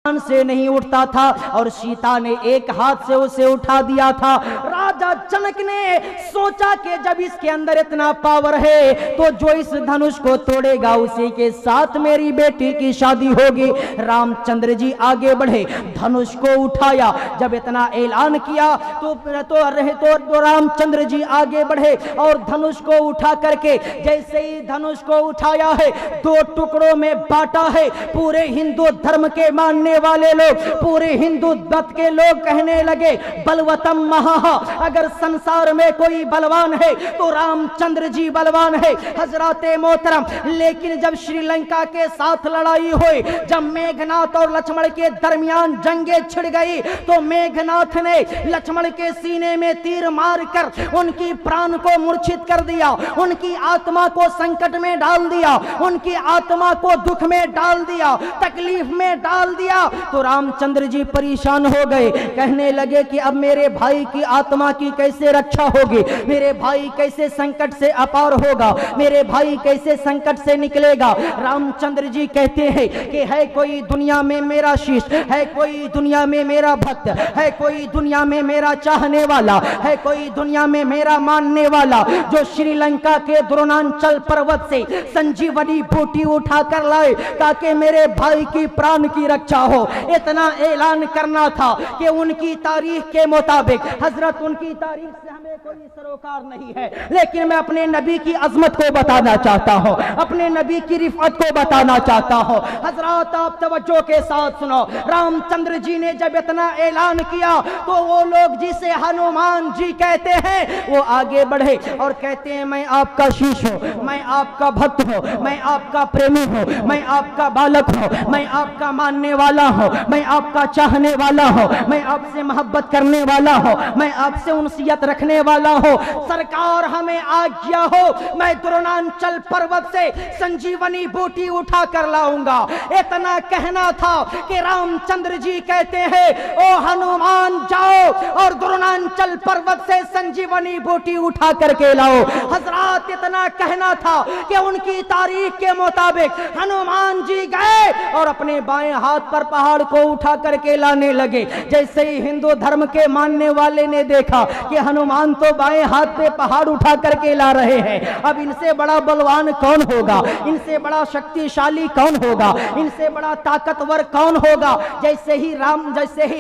से नहीं उठता था और सीता ने एक हाथ से उसे उठा दिया था। राजा जनक ने सोचा कि जब इसके अंदर इतना पावर है तो जो इस धनुष को तोड़ेगा उसी के साथ मेरी बेटी की शादी होगी। रामचंद्र जी आगे बढ़े, धनुष को उठाया। जब इतना ऐलान किया तो रामचंद्र जी आगे बढ़े और धनुष को उठा करके जैसे ही धनुष को उठाया है, दो टुकड़ों में बांटा है। पूरे हिंदू धर्म के मानने वाले लोग, पूरे हिंदू मत के लोग कहने लगे बलवतम महा, अगर संसार में कोई बलवान है तो रामचंद्र जी बलवान है हजरते मोहतरम। लेकिन जब श्रीलंका के साथ लड़ाई हुई, जब मेघनाथ और लक्ष्मण के दरमियान जंगे छिड़ गई तो मेघनाथ ने लक्ष्मण के सीने में तीर मारकर उनकी प्राण को मूर्छित कर दिया, उनकी आत्मा को संकट में डाल दिया, उनकी आत्मा को दुख में डाल दिया, तकलीफ में डाल दिया। तो रामचंद्र जी परेशान हो गए, कहने लगे कि अब मेरे भाई की आत्मा की कैसे रक्षा होगी, मेरे भाई कैसे संकट से अपार होगा, मेरे भाई कैसे संकट से निकलेगा। रामचंद्र जी कहते हैं कि है कोई दुनिया में मेरा शिष्य, है कोई दुनिया में मेरा भक्त, है कोई दुनिया में मेरा चाहने वाला, है कोई दुनिया में मेरा मानने वाला जो श्रीलंका के द्रोणांचल पर्वत से संजीवनी बूटी उठा कर लाए ताकि मेरे भाई की प्राण की रक्षा हो। इतना ऐलान करना था कि उनकी तारीख के मुताबिक, हजरत उनकी तारीख से हमें कोई सरोकार नहीं है, लेकिन मैं अपने नबी की अजमत को बताना चाहता हूं, अपने नबी की रिफत को बताना चाहता हूं। हजरत आप तवज्जो के साथ सुनो, रामचंद्र जी ने जब इतना ऐलान किया तो वो लोग जिसे हनुमान जी कहते हैं वो आगे बढ़े और कहते हैं मैं आपका शिष्य हूं, मैं आपका भक्त हूं, मैं आपका प्रेमी हूं, मैं आपका बालक हूं, मैं आपका मानने वाला हूं, मैं आपका चाहने वाला हूं, मैं आपसे मोहब्बत करने वाला हूं, मैं आपसे उनसियत रखने वाला हूं। सरकार हमें आज्ञा हो, मैं द्रोणांचल पर्वत से संजीवनी बूटी उठा कर लाऊंगा। इतना कहना था कि रामचंद्र जी कहते हैं ओ हनुमान जाओ और द्रोणांचल पर्वत से संजीवनी बूटी उठा करके लाओ। हजरत इतना कहना था कि उनकी तारीख के मुताबिक हनुमान जी गए और अपने बाएं हाथ पर पहाड़ को उठा करके लाने लगे। जैसे ही हिंदू धर्म के मानने वाले ने देखा कि हनुमान तो बाएं हाथ पे पहाड़ उठा करके ला रहे हैं, अब इनसे बड़ा बलवान कौन होगा, इनसे बड़ा शक्तिशाली कौन होगा, इनसे बड़ा ताकतवर कौन होगा। जैसे ही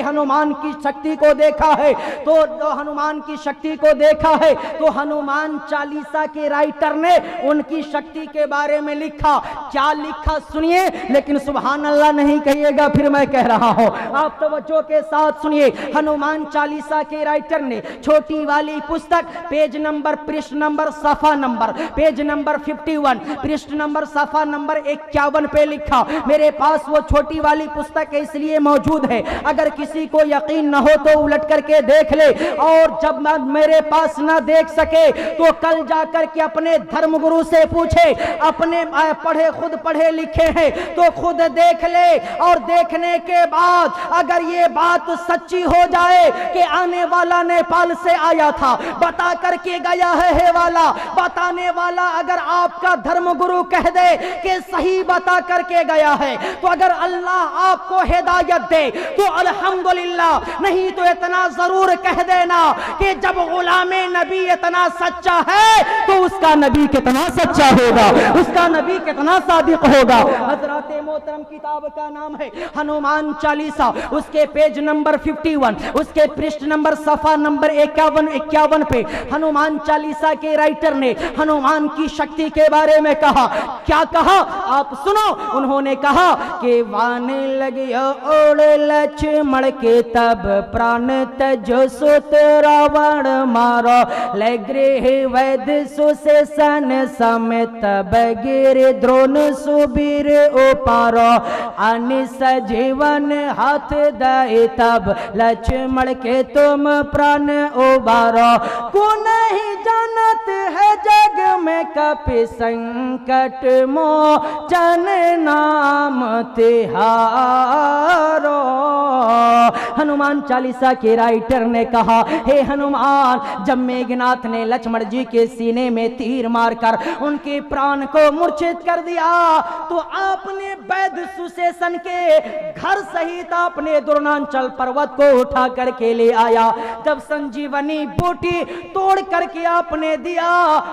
हनुमान की शक्ति को देखा है तो हनुमान की शक्ति को देखा है तो हनुमान चालीसा के राइटर ने उनकी शक्ति के बारे में लिखा। क्या लिखा सुनिए, लेकिन सुभान अल्लाह नहीं कहिएगा, फिर मैं कह रहा हूं, आप तवज्जो के साथ सुनिए। हनुमान चालीसा के राइटर ने छोटी वाली पुस्तक पेज नंबर, पृष्ठ नंबर, सफा नंबर, पेज नंबर 51, पृष्ठ नंबर, सफा नंबर 51 पे लिखा। मेरे पास वो छोटी वाली पुस्तक इसलिए मौजूद है, अगर किसी को यकीन न हो तो उलट करके देख ले, और जब मेरे पास ना देख सके तो कल जाकर के अपने धर्मगुरु से पूछे, अपने खुद पढ़े लिखे हैं तो खुद देख ले, और देखने के बाद अगर ये बात सच्ची हो जाए कि आने वाला नेपाल से आया था, बता करके गया है वाला, बताने वाला अगर आपका धर्मगुरु कह दे कि सही बता करके गया है, तो अगर अल्लाह आपको हिदायत दे तो अल्हम्दुलिल्लाह, नहीं तो इतना जरूर कह देना कि जब गुलामे नबी इतना सच्चा है तो उसका नबी कितना सच्चा होगा, उसका नबी कितना सादिक होगा। हजरत मोहतरम किताब का नाम है हनुमान चालीसा, उसके पेज नंबर 51, उसके पृष्ठ नंबर, सफा नंबर 51 पे हनुमान चालीसा के राइटर ने हनुमान की शक्ति के बारे में कहा। क्या कहा आप सुनो, उन्होंने कहा कि वाने लगियो ओढ़ लक्ष्मण के तब प्राण तजो सुत रावण मारो, ले गृह वैद्य सुसेसन समेत बगिर द्रोण सुबीर उपारो, अनिस जीवन हाथ दे तब लक्ष्मण के तुम प्राण उबारो, को नहीं जानत है जग में कपि संकट मोचन नाम तिहारो। हनुमान चालीसा के राइटर ने कहा, हे हनुमान, जब मेघनाथ ने लक्ष्मण जी के सीने में तीर मारकर उनके प्राण को मूर्छित कर दिया तो आपने वैद्य सुशेषण के घर सहित अपने द्रोणांचल पर्वत को उठा करके ले आया। जब संजीवनी बूटी तोड़ करके आपने दिया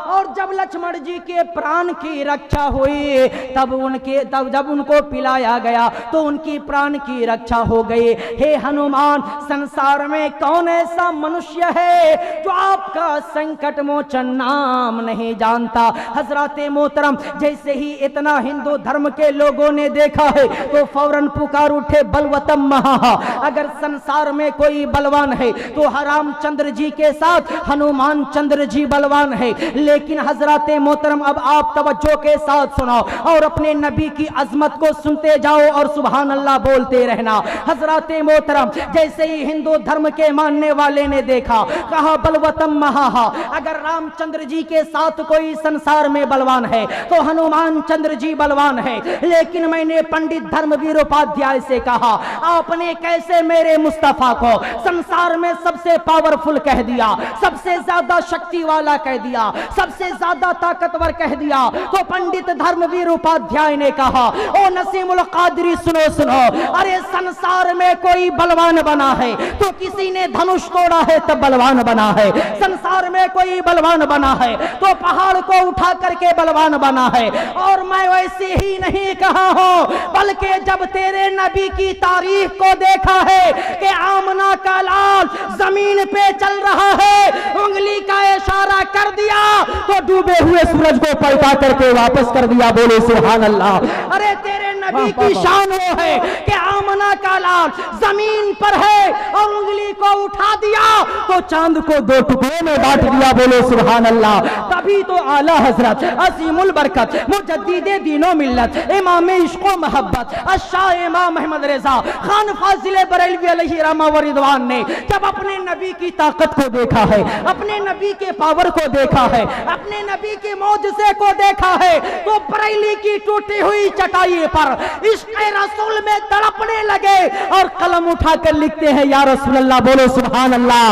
और जब लक्ष्मण जी के प्राण की रक्षा हुई तब जब उनको पिलाया गया तो उनकी प्राण की रक्षा हो गई। हे हनुमान, संसार में कौन ऐसा मनुष्य है जो आपका संकट मोचन नाम नहीं जानता। हजरते मोहतरम, जैसे ही इतना हिंदू धर्म के लोगों ने देखा है तो फौरन पुकार उठे बलवतम महा। अगर संसार में कोई बलवान है तो रामचंद्र जी के साथ हनुमान चंद्र जी बलवान है। लेकिन हजरते मोहतरम, अब आप तवज्जो के साथ सुनो और अपने नबी की अजमत को सुनते जाओ और सुभान अल्लाह बोलते रहना। हजरते मोहतरम, जैसे ही हिंदू धर्म के मानने वाले ने देखा, कहा बलवतम महा, अगर रामचंद्र जी के साथ कोई संसार में बलवान है तो हनुमान चंद्र जी बलवान है। लेकिन मैंने पंडित धर्मवीर उपाध्याय से कहा, आपने कैसे मेरे मुस्तफा को संसार में सबसे पावरफुल कह दिया, सबसे ज्यादा शक्ति वाला कह दिया, सबसे ज्यादा ताकतवर कह दिया। तो पंडित धर्मवीर उपाध्याय ने कहा, ओ नसीमुल कादरी, सुनो सुनो, अरे संसार में कोई बलवान बना है तो किसी ने धनुष तोड़ा है तब बलवान बना है। संसार में कोई बलवान बना है तो पहाड़ को उठा करके बलवान बना है। और मैं वैसे ही नहीं कहा हूं, बल्कि जब तेरे नबी की तारीफ को देखा है कि आमना का लाल जमीन पे चल रहा है, उंगली का इशारा कर दिया तो डूबे हुए सूरज को पलटा करके वापस कर दिया। बोले सुभान अल्लाह। अरे तेरे नबी की शान वो है कि आमना का लाल जमीन पर है और उंगली को उठा दिया तो चांद को दो टुकड़ों में बांट दिया। बोले सुभान अल्लाह। तभी तो आला हजरत असीमुल बरकत मुजद्दिदे दीनो मिल्लत इमाम इश्क़ो मोहब्बत अशाह इमाम अहमद रज़ा खान फाजिल बरेलवी अलैहि रहमा व रिदवान ने जब अपने नबी की ताकत को देखा है, अपने नबी के पावर को देखा है, अपने नबी के मौजज़े को देखा है तो बरेली की टूटी हुई चटाई पर इश्क़ रसूल में तड़पने लगे और कलम उठाकर लिखते हैं, या रसूल अल्लाह। बोलो सुभान अल्लाह।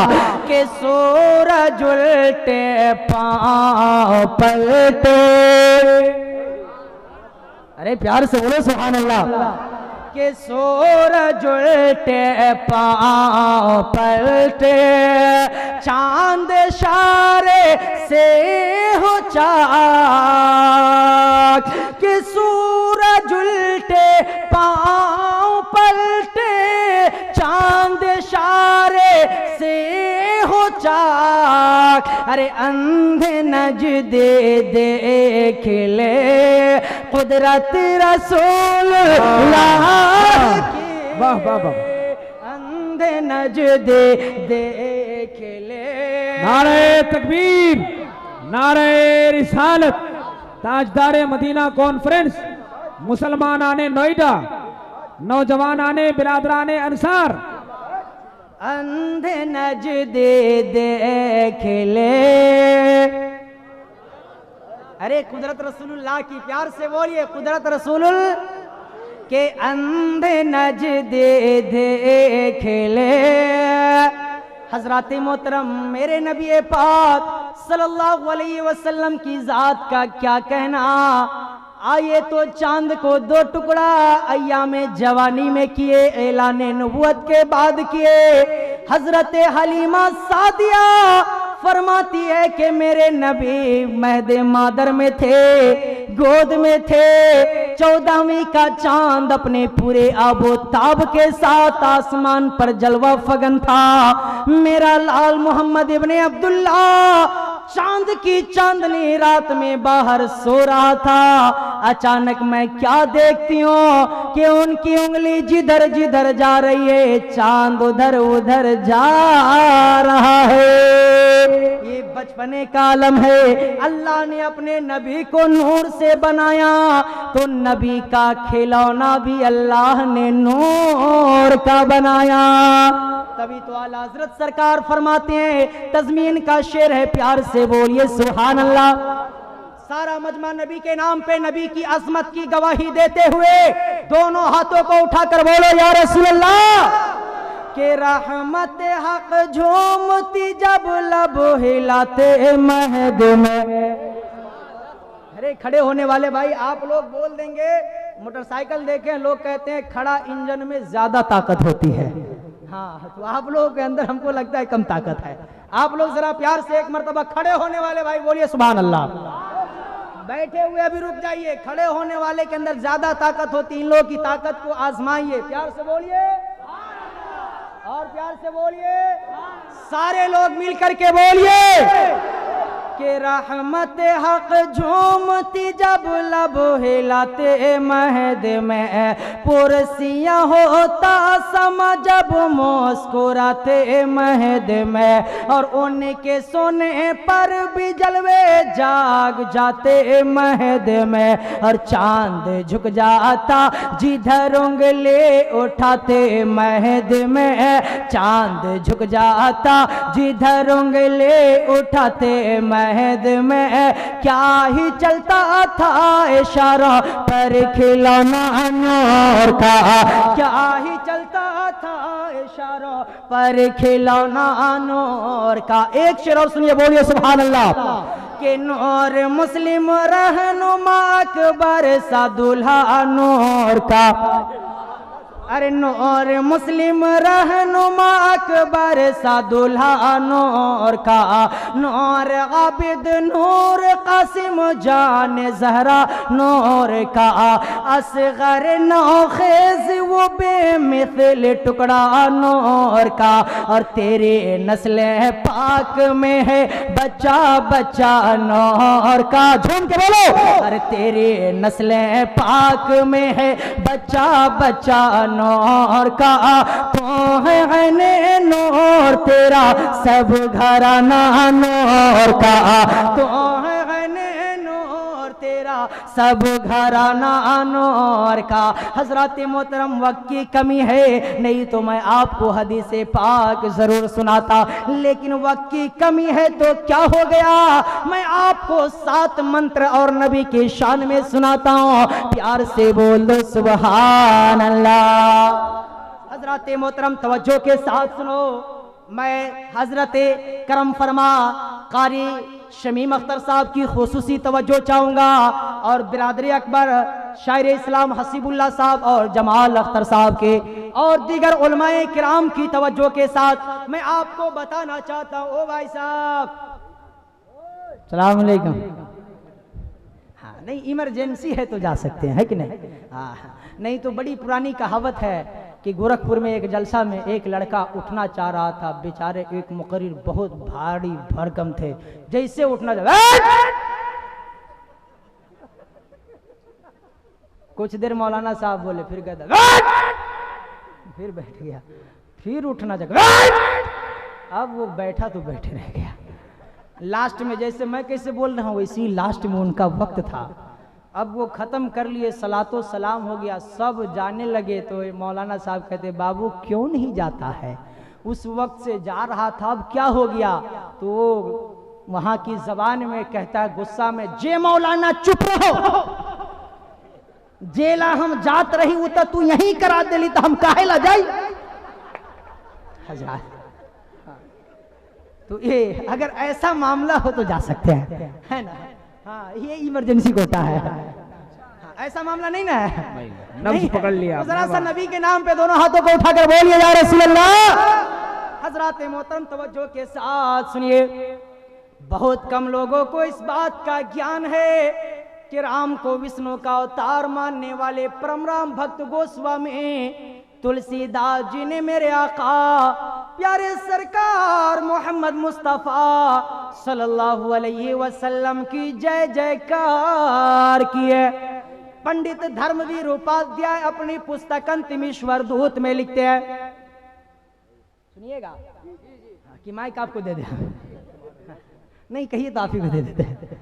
के सूरज उल्टे पांव पलटे, अरे प्यार से बोलो सुभान अल्लाह। के सूरज उल्टे पांव पलटे, चांद इशारे से हो चाक। के सूरज उल्टे पांव पलटे, चांद इशारे से हो चाक। अरे अंधे नजदे देख ले कुदरत रसूल वाह वाह वाह। अंधे नजदे देख ले। नारे तकबीर, नारे रिसालत। ताजदारे मदीना कॉन्फ्रेंस, मुसलमान आने नोएडा, नौजवान आने बिरादराने अंसार। अंधे नजदे देख ले। अरे कुदरत रसूलुल्लाह की, प्यार से बोलिए कुदरत रसूलुल के अंधे नजदे देख ले। हजरत मोहतरम, मेरे नबी पाक सल्लल्लाहु अलैहि वसल्लम की जात का क्या कहना। आइए तो चांद को दो टुकड़ा अय्यामे जवानी में किए, ऐलाने नबुवत के बाद किए। हजरत हलीमा सादिया फरमाती है कि मेरे नबी महदे मादर में थे, गोद में थे। 14वीं का चांद अपने पूरे आबो ताब के साथ आसमान पर जलवा फगन था। मेरा लाल मोहम्मद इब्ने अब्दुल्ला चांद की चांदनी रात में बाहर सो रहा था। अचानक मैं क्या देखती हूँ कि उनकी उंगली जिधर जिधर जा रही है, चांद उधर उधर जा रहा है। ये बचपने का आलम है। अल्लाह ने अपने नबी को नूर से बनाया तो नबी का खिलौना भी अल्लाह ने नूर का बनाया। तभी तो आला हजरत सरकार फरमाते हैं, तज़मीन का शेर है, प्यार से बोलिए सुभान अल्लाह। सारा मजमा नबी के नाम पे नबी की अजमत की गवाही देते हुए दोनों हाथों को उठाकर बोलो या रसूल अल्लाह। कि रहमत हक झूमती जब लब हिलाते महद में। अरे खड़े होने वाले भाई आप लोग बोल देंगे, मोटरसाइकिल देखें लोग कहते हैं खड़ा इंजन में ज्यादा ताकत होती है। हाँ, तो आप लोगों के अंदर हमको लगता है कम ताकत है। आप लोग जरा प्यार से एक मर्तबा खड़े होने वाले भाई बोलिए सुभान अल्लाह। बैठे हुए अभी रुक जाइए, खड़े होने वाले के अंदर ज्यादा ताकत होती है। इन लोगों की ताकत को आजमाइए, प्यार से बोलिए और प्यार से बोलिए, सारे लोग मिल करके बोलिए कि रहमत हक झूमती जब लब हिलाते महद में, पुरसियां होता समा जब मुस्कुराते महद में, और उनके सोने पर भी जलवे जाग जाते महद में, और चांद झुक जाता जिधर उंगली उठाते महद में, चांद झुक जाता जिधर उंगली उठाते महद में। क्या ही चलता था इशारा पर खिलौना नूर का, क्या ही चलता था इशारा पर खिलौना नूर का। एक शेर और सुनिए, बोलिए सुभान अल्लाह। कि नूर मुस्लिम रहनुमा अकबर सा दुल्हा नूर का, अरे नूर मुस्लिम रहनुमा अकबर सा दुल्हा नूर का, नूर आबिद नूर कासिम जान जहरा नूर का, असगर नौखेज वो बेमिसल टुकड़ा नूर का, और तेरे नस्ल पाक में है बच्चा बच्चा नूर का। झूम के बोलो, अरे तेरे नस्ल पाक में है बच्चा बच्चा नूर का, तो है नूर तेरा सब घराना नूर का, तो है नूर तेरा सब घराना नूर का। हजरत मोहतरम वक्त की कमी है, नहीं तो मैं आपको हदीस पाक जरूर सुनाता, लेकिन वक्त की कमी है तो क्या हो गया, मैं आपको 7 मंत्र और नबी की शान में सुनाता हूँ। प्यार से बोल दो सुभान अल्लाह। हजरत मोहतरम तवज्जो के साथ सुनो, मैं हजरत करम फरमा कारी शमीम अख्तर साहब की खुसूसी तवज्जो चाहूँगा, और बिरादरी अकबर शायर इस्लाम हसीबुल्लाह साहब और जमाल अख्तर साहब के और दीगर उलमाए किराम की तवज्जो के साथ मैं आपको बताना चाहता हूँ। ओ भाई साहब, सलाम अलैकुम। हाँ, नहीं इमरजेंसी है तो जा सकते हैं, है कि नहीं? हाँ, नहीं तो बड़ी पुरानी कहावत है कि गोरखपुर में एक जलसा में एक लड़का उठना चाह रहा था, बेचारे एक मुकर्रिर बहुत भारी भरकम थे, जैसे उठना कुछ देर मौलाना साहब बोले, फिर कहता फिर बैठ गया, फिर उठना चाह, अब वो बैठा तो बैठे रह गया। लास्ट में जैसे मैं कैसे बोल रहा हूँ वैसे लास्ट में उनका वक्त था, अब वो ख़त्म कर लिए, सलातो सलाम हो गया, सब जाने लगे। तो मौलाना साहब कहते बाबू क्यों नहीं जाता है, उस वक्त से जा रहा था, अब क्या हो गया? तो वो वहाँ की ज़बान में कहता है गुस्सा में, जे मौलाना चुप रहो, जेला हम जात रही उतर तू यहीं करा देली तो हम काहे ला जाई। हजरात, तो ये अगर ऐसा मामला हो तो जा सकते हैं, है ना? हाँ, ये इमरजेंसी होता है। हाँ, ऐसा मामला नहीं ना है, नब्ज पकड़ लिया। तो जरा सा नबी के नाम पे दोनों हाथों को उठाकर बोलिए या रसूल अल्लाह। हजरात मोहतरम तवज्जो के साथ सुनिए, बहुत कम लोगों को इस बात का ज्ञान है कि राम को विष्णु का अवतार मानने वाले परमराम भक्त गोस्वामी तुलसीदास जी ने मेरे आका प्यारे सरकार मोहम्मद मुस्तफ़ा सल्लल्लाहु अलैहि वसल्लम की जय जयकार की है। पंडित धर्मवीर उपाध्याय अपनी पुस्तक अंतिमेश्वर दूत में लिखते हैं, सुनिएगा कि माइक आपको दे दे, नहीं कहिए तो आप ही को दे देते हैं।